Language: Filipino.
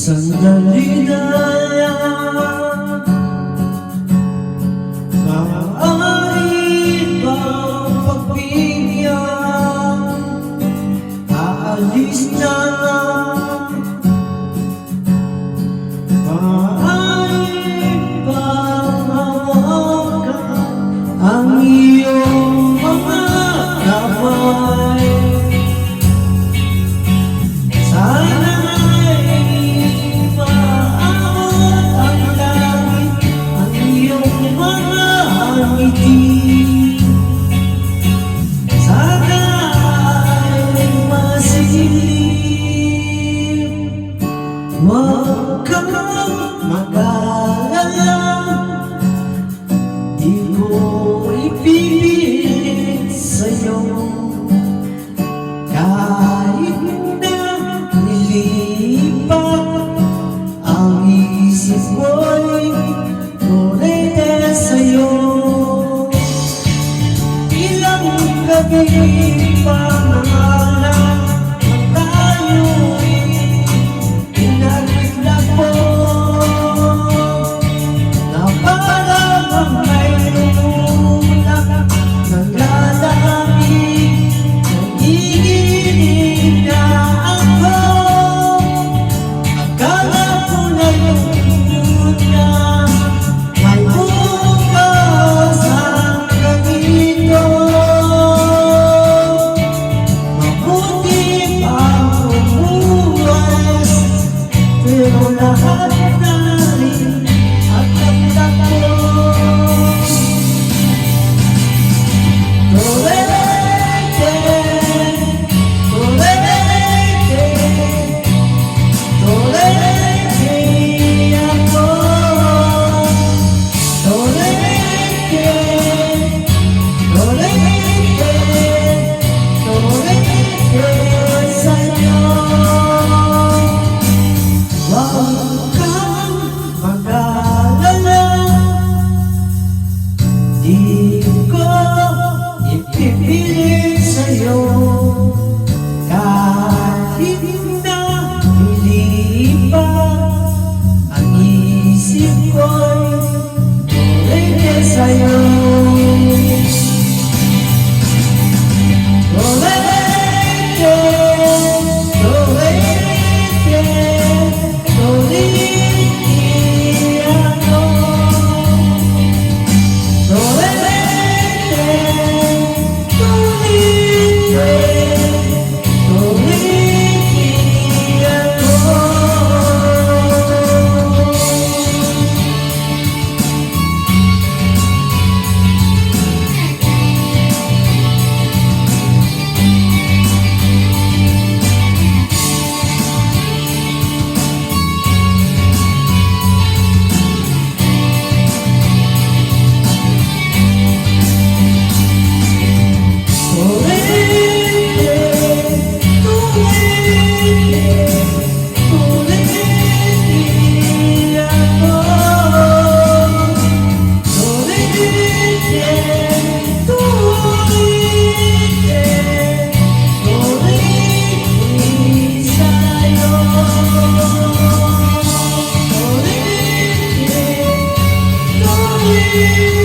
Sandali na maaari bang pagbibigyan? Aalis na maaari bang hawakan ang iyong mga kamay? Huwag kang mag-alala, di ko ipipilit sa'yo. Kahit na nilipat ang isip mo'y tulad sa'yo. Ilang gabi pa nangalan ang tayo'y pinagbitlak mo, na parang ang may lumulak ng lalaki. Nagiginig na ako, akala ko na yung niya may bukas ang ganito. Mabuti pang umuwas, pero lahat na rin at nagtako. Torete, torete, torete ako. Torete, torete, torete sa'yo. Huwag kang mag-alala, di ko ipipilit sa'yo. Kahit na nilipat ang isip ko'y tulad sa'yo. Torete, torete, torete ako. Torete, torete, torete ako. Torete,